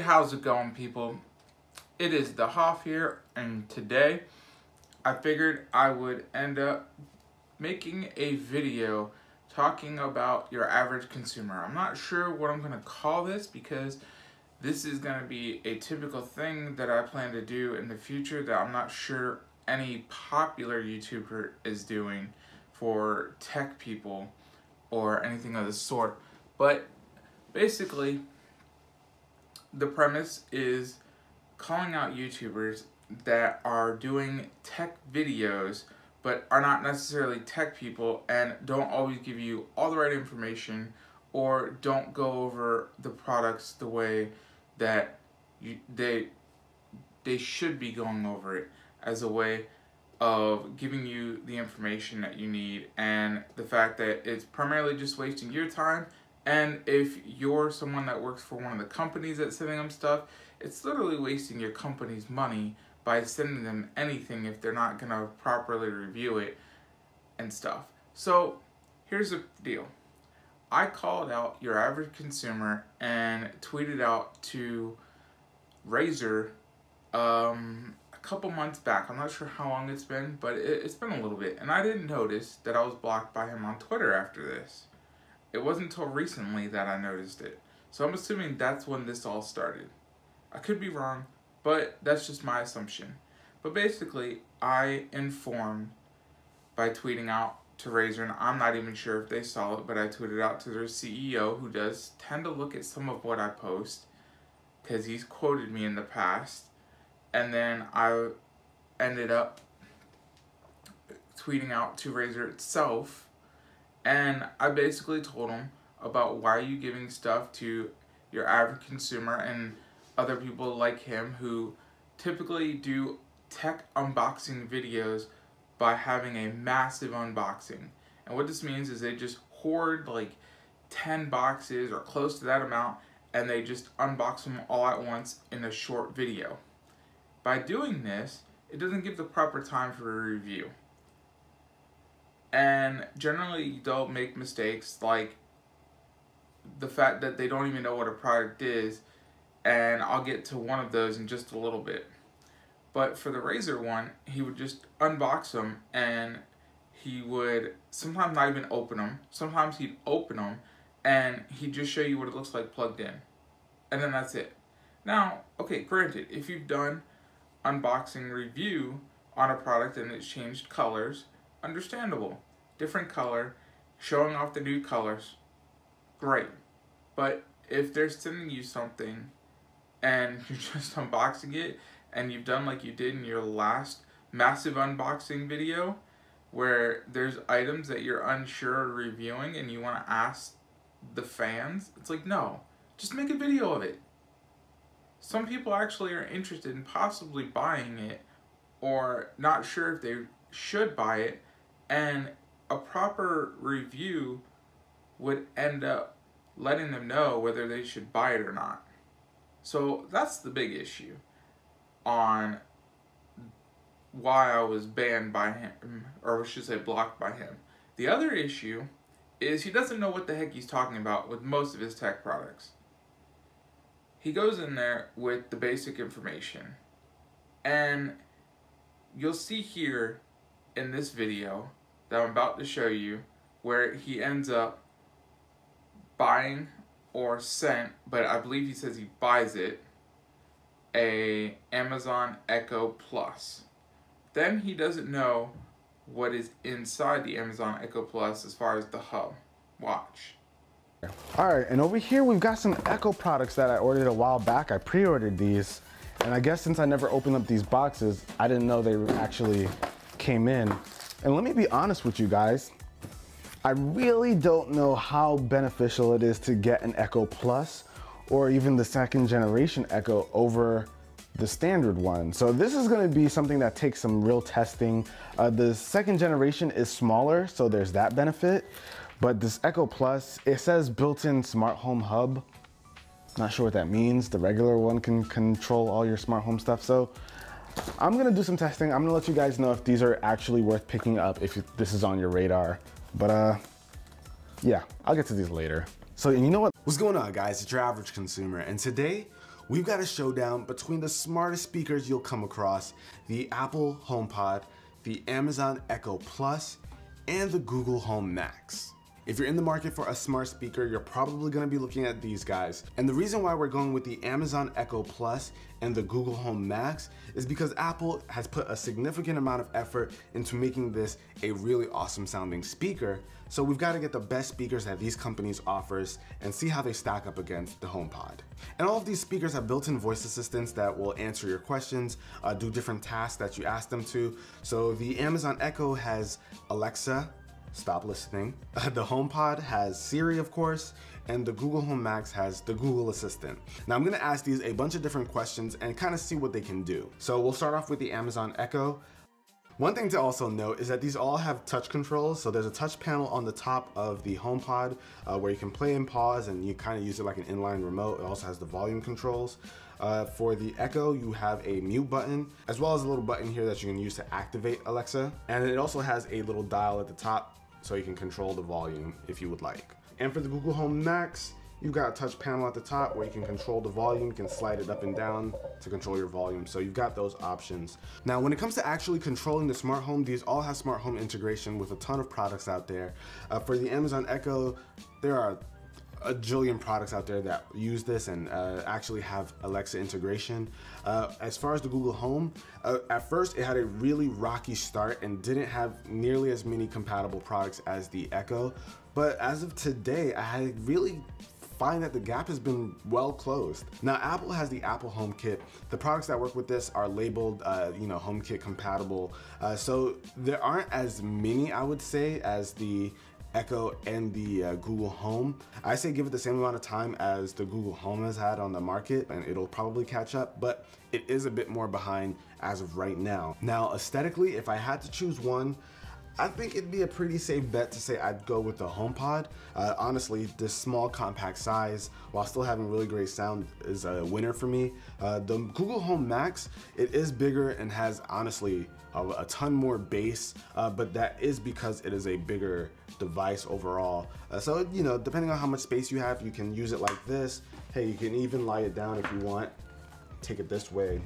how's it going, people? It is the Hoff here, and today I figured I would end up making a video talking about your average consumer. I'm not sure what I'm going to call this because this is going to be a typical thing that I plan to do in the future that I'm not sure any popular YouTuber is doing for tech people or anything of the sort. But basically, the premise is calling out YouTubers that are doing tech videos but are not necessarily tech people and don't always give you all the right information or don't go over the products the way that they should be going over it, as a way of giving you the information that you need, and the fact that it's primarily just wasting your time. And if you're someone that works for one of the companies that's sending them stuff, it's literally wasting your company's money by sending them anything if they're not going to properly review it and stuff. So here's the deal. I called out Your Average Consumer and tweeted out to Razer a couple months back. I'm not sure how long it's been, but it's been a little bit. And I didn't notice that I was blocked by him on Twitter after this. It wasn't until recently that I noticed it. So I'm assuming that's when this all started. I could be wrong, but that's just my assumption. But basically, I informed by tweeting out to Razer, and I'm not even sure if they saw it, but I tweeted out to their CEO, who does tend to look at some of what I post, because he's quoted me in the past. And then I ended up tweeting out to Razer itself, and I basically told him about why are you giving stuff to Your Average Consumer and other people like him who typically do tech unboxing videos by having a massive unboxing. And what this means is they just hoard like 10 boxes or close to that amount, and they just unbox them all at once in a short video. By doing this, it doesn't give the proper time for a review. And generally they'll make mistakes like the fact that they don't even know what a product is, and I'll get to one of those in just a little bit. But for the Razer one, he would just unbox them, and he would sometimes not even open them. Sometimes he'd open them and he'd just show you what it looks like plugged in. And then that's it. Now, okay, granted, if you've done unboxing review on a product and it's changed colors, understandable. Different color, showing off the new colors, great. But if they're sending you something and you're just unboxing it, and you've done like you did in your last massive unboxing video, where there's items that you're unsure of reviewing and you want to ask the fans, it's like, no, just make a video of it. Some people actually are interested in possibly buying it or not sure if they should buy it, and a proper review would end up letting them know whether they should buy it or not. So that's the big issue on why I was banned by him, or I should say blocked by him. The other issue is he doesn't know what the heck he's talking about with most of his tech products. He goes in there with the basic information, and you'll see here in this video that I'm about to show you where he ends up buying or sent, but I believe he says he buys it, a Amazon Echo Plus. Then he doesn't know what is inside the Amazon Echo Plus as far as the hub. Watch. Alright, and over here we've got some Echo products that I ordered a while back. I pre-ordered these, and I guess since I never opened up these boxes, I didn't know they actually came in. And let me be honest with you guys, I really don't know how beneficial it is to get an Echo Plus or even the second generation Echo over the standard one. So this is going to be something that takes some real testing. The second generation is smaller, so there's that benefit. But this Echo Plus, it says built-in smart home hub. Not sure what that means. The regular one can control all your smart home stuff. So I'm gonna do some testing. I'm gonna let you guys know if these are actually worth picking up, if this is on your radar. But yeah, I'll get to these later. So you know what? What's going on, guys? It's Your Average Consumer, and today we've got a showdown between the smartest speakers you'll come across, the Apple HomePod, the Amazon Echo Plus, and the Google Home Max. If you're in the market for a smart speaker, you're probably gonna be looking at these guys. And the reason why we're going with the Amazon Echo Plus and the Google Home Max is because Apple has put a significant amount of effort into making this a really awesome sounding speaker. So we've got to get the best speakers that these companies offers and see how they stack up against the HomePod. And all of these speakers have built-in voice assistants that will answer your questions, do different tasks that you ask them to. So the Amazon Echo has Alexa, stop listening. The HomePod has Siri, of course, and the Google Home Max has the Google Assistant. Now I'm gonna ask these a bunch of different questions and kind of see what they can do. So we'll start off with the Amazon Echo. One thing to also note is that these all have touch controls. So there's a touch panel on the top of the HomePod where you can play and pause, and you kind of use it like an inline remote. It also has the volume controls. For the Echo, you have a mute button, as well as a little button here that you can use to activate Alexa. And it also has a little dial at the top so you can control the volume if you would like. And for the Google Home Max, you've got a touch panel at the top where you can control the volume. You can slide it up and down to control your volume. So you've got those options. Now, when it comes to actually controlling the smart home, these all have smart home integration with a ton of products out there. For the Amazon Echo, there are a jillion products out there that use this and actually have Alexa integration. As far as the Google Home, at first it had a really rocky start and didn't have nearly as many compatible products as the Echo. But as of today, I really find that the gap has been well closed. Now, Apple has the Apple HomeKit. The products that work with this are labeled, HomeKit compatible. So there aren't as many, I would say, as the Echo and the Google Home. I say give it the same amount of time as the Google Home has had on the market, and it'll probably catch up, but it is a bit more behind as of right now. Now, aesthetically, if I had to choose one, I think it'd be a pretty safe bet to say I'd go with the HomePod. Honestly, this small compact size, while still having really great sound, is a winner for me. The Google Home Max, it is bigger and has honestly a ton more bass, but that is because it is a bigger device overall. So, depending on how much space you have, you can use it like this. Hey, you can even lie it down if you want. Take it this way.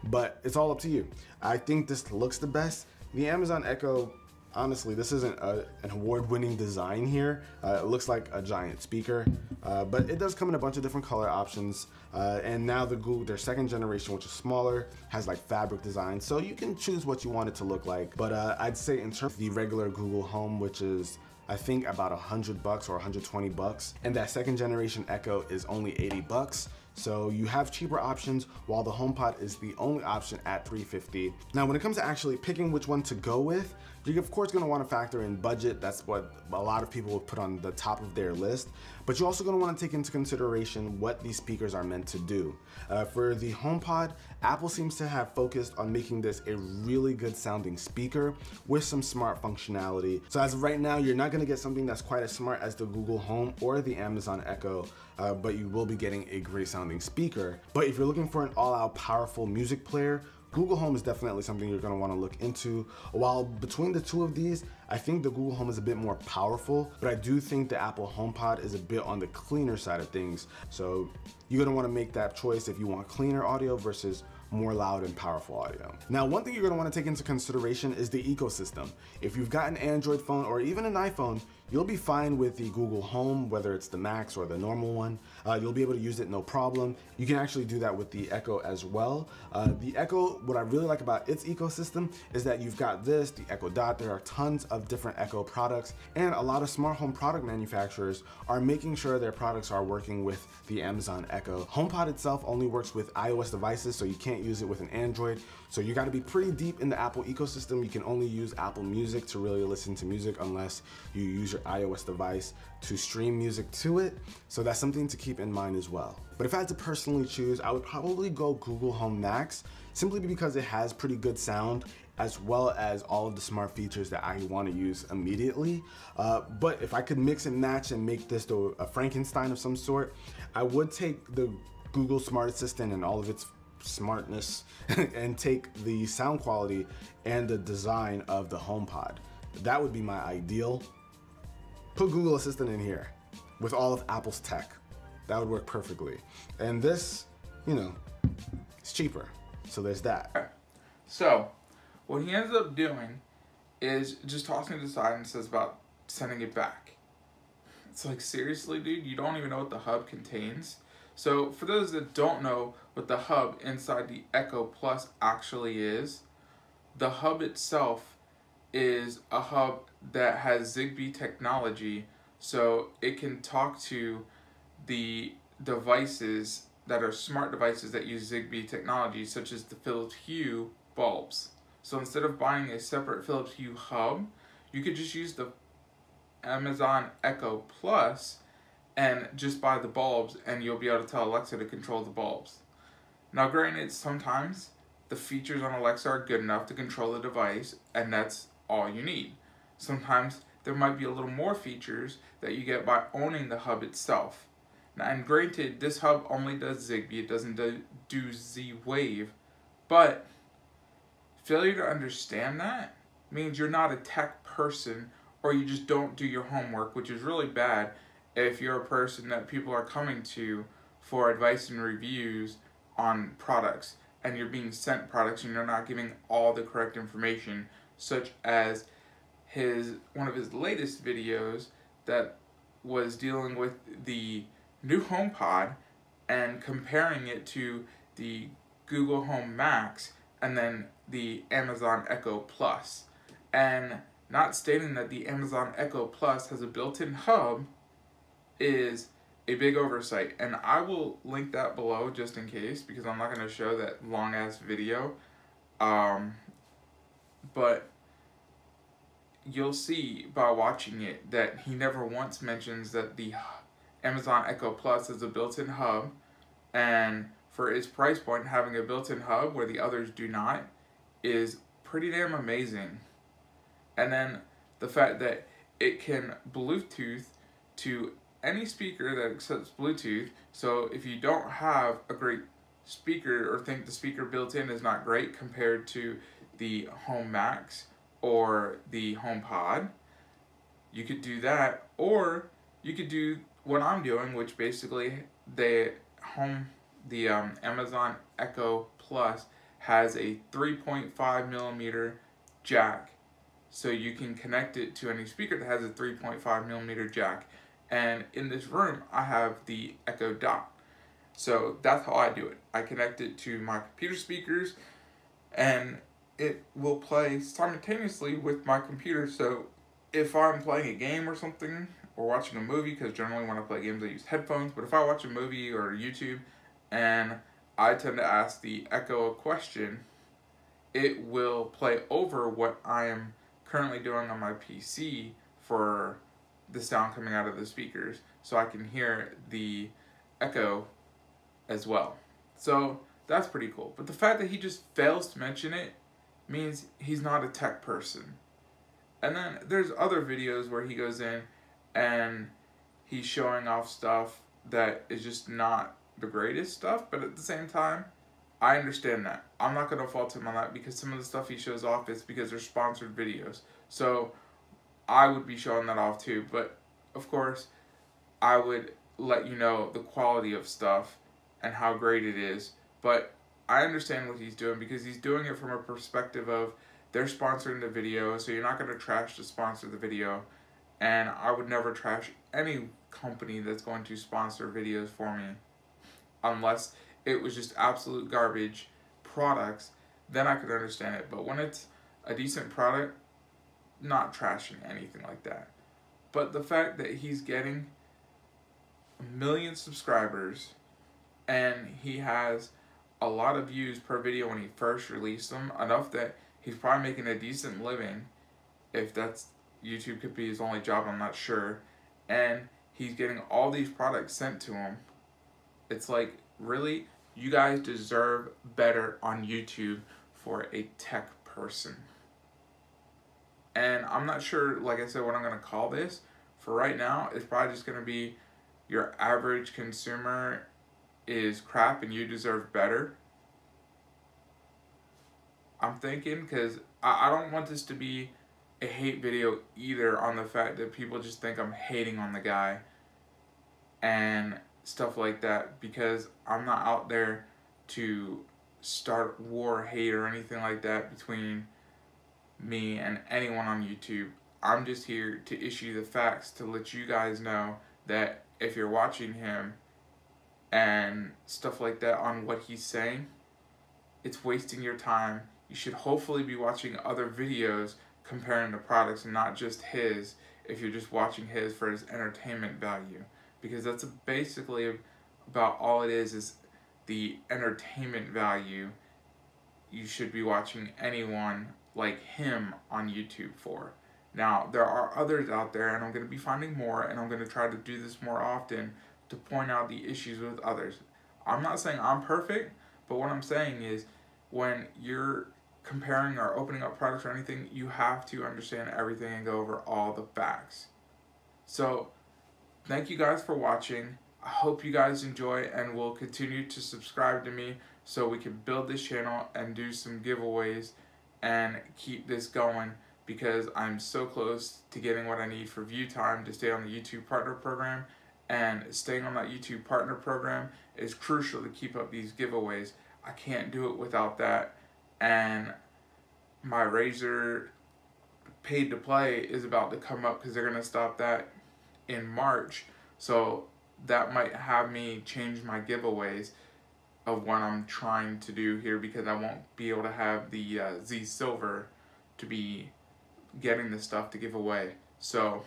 But it's all up to you. I think this looks the best. The Amazon Echo, honestly, this isn't an award-winning design here. It looks like a giant speaker, but it does come in a bunch of different color options. And now their second generation, which is smaller, has like fabric design. So you can choose what you want it to look like. But I'd say in terms of the regular Google Home, which is I think about $100 or $120, and that second generation Echo is only $80. So you have cheaper options, while the HomePod is the only option at $350. Now, when it comes to actually picking which one to go with, you're of course gonna wanna factor in budget. That's what a lot of people will put on the top of their list. But you're also gonna wanna take into consideration what these speakers are meant to do. For the HomePod, Apple seems to have focused on making this a really good sounding speaker with some smart functionality. So as of right now, you're not gonna get something that's quite as smart as the Google Home or the Amazon Echo, but you will be getting a great sounding speaker. But if you're looking for an all-out powerful music player, Google Home is definitely something you're gonna wanna look into. While between the two of these, I think the Google Home is a bit more powerful, but I do think the Apple HomePod is a bit on the cleaner side of things. So you're gonna wanna make that choice if you want cleaner audio versus more loud and powerful audio. Now, one thing you're gonna wanna take into consideration is the ecosystem. If you've got an Android phone or even an iPhone, you'll be fine with the Google Home, whether it's the Max or the normal one. You'll be able to use it no problem. You can actually do that with the Echo as well. The Echo, what I really like about its ecosystem is that you've got this, the Echo Dot. There are tons of different Echo products, and a lot of smart home product manufacturers are making sure their products are working with the Amazon Echo. HomePod itself only works with iOS devices, so you can't use it with an Android. So you gotta be pretty deep in the Apple ecosystem. You can only use Apple Music to really listen to music unless you use your iOS device to stream music to it. So that's something to keep in mind as well. But if I had to personally choose, I would probably go Google Home Max, simply because it has pretty good sound as well as all of the smart features that I want to use immediately. But if I could mix and match and make this a Frankenstein of some sort, I would take the Google Smart Assistant and all of its smartness and take the sound quality and the design of the HomePod. That would be my ideal. Put Google Assistant in here with all of Apple's tech. That would work perfectly. And this you know, it's cheaper. So there's that. So what he ends up doing is just tossing it aside and says about sending it back. It's like, seriously, dude, you don't even know what the hub contains? So for those that don't know what the hub inside the Echo Plus actually is, the hub itself is a hub that has Zigbee technology, so it can talk to the devices that are smart devices that use Zigbee technology, such as the Philips Hue bulbs. So instead of buying a separate Philips Hue hub, you could just use the Amazon Echo Plus and just buy the bulbs, and you'll be able to tell Alexa to control the bulbs. Now granted, sometimes the features on Alexa are good enough to control the device, and that's all you need. Sometimes there might be a little more features that you get by owning the hub itself. Now, and granted, this hub only does Zigbee, it doesn't do Z-Wave, but failure to understand that means you're not a tech person, or you just don't do your homework, which is really bad if you're a person that people are coming to for advice and reviews on products, and you're being sent products and you're not giving all the correct information, such as one of his latest videos that was dealing with the new HomePod and comparing it to the Google Home Max and then the Amazon Echo Plus, and not stating that the Amazon Echo Plus has a built-in hub is a big oversight. And I will link that below just in case, because I'm not going to show that long-ass video. But you'll see by watching it that he never once mentions that the Amazon Echo Plus is a built-in hub, and for its price point, having a built-in hub where the others do not is pretty damn amazing. And then the fact that it can Bluetooth to any speaker that accepts Bluetooth. So if you don't have a great speaker, or think the speaker built in is not great compared to the Home Max or the HomePod, you could do that. Or you could do what I'm doing, which basically the Amazon Echo Plus has a 3.5 millimeter jack, so you can connect it to any speaker that has a 3.5 millimeter jack. And in this room, I have the Echo Dot. So that's how I do it. I connect it to my computer speakers, and it will play simultaneously with my computer. So if I'm playing a game or something, or watching a movie, because generally when I play games I use headphones, but if I watch a movie or YouTube and I tend to ask the Echo a question, it will play over what I am currently doing on my PC for the sound coming out of the speakers, so I can hear the Echo as well. So that's pretty cool. But the fact that he just fails to mention it means he's not a tech person. And then there's other videos where he goes in and he's showing off stuff that is just not the greatest stuff, but at the same time, I understand that. I'm not going to fault him on that, because some of the stuff he shows off is because they're sponsored videos. So I would be showing that off too, but of course, I would let you know the quality of stuff and how great it is. But I understand what he's doing, because he's doing it from a perspective of they're sponsoring the video, so you're not going to trash to sponsor the video. And I would never trash any company that's going to sponsor videos for me, unless it was just absolute garbage products. Then I could understand it. But when it's a decent product, not trashing anything like that. But the fact that he's getting 1 million subscribers, and he has a lot of views per video when he first released them, enough that he's probably making a decent living, if that's YouTube could be his only job, I'm not sure, and he's getting all these products sent to him. It's like, really? You guys deserve better on YouTube for a tech person. And I'm not sure, like I said, what I'm going to call this. For right now, it's probably just going to be your average consumer is crap and you deserve better. I'm thinking, because I don't want this to be a hate video either, on the fact that people just think I'm hating on the guy and stuff like that, because I'm not out there to start war, hate, or anything like that between me and anyone on YouTube. I'm just here to issue the facts to let you guys know that if you're watching him and stuff like that on what he's saying, it's wasting your time. You should hopefully be watching other videos comparing the products and not just his, if you're just watching his for his entertainment value, because that's basically about all it is the entertainment value you should be watching anyone like him on YouTube for. Now, there are others out there, and I'm going to be finding more, and I'm going to try to do this more often to point out the issues with others. I'm not saying I'm perfect, but what I'm saying is when you're comparing or opening up products or anything, you have to understand everything and go over all the facts. So, thank you guys for watching. I hope you guys enjoy and will continue to subscribe to me so we can build this channel and do some giveaways and keep this going, because I'm so close to getting what I need for view time to stay on the YouTube Partner Program, and staying on that YouTube Partner Program is crucial to keep up these giveaways. I can't do it without that, and my Razer paid to play is about to come up because they're going to stop that in March, so that might have me change my giveaways of what I'm trying to do here, because I won't be able to have the Z Silver to be getting the stuff to give away. So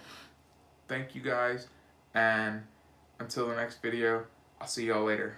thank you guys, and until the next video, I'll see y'all later.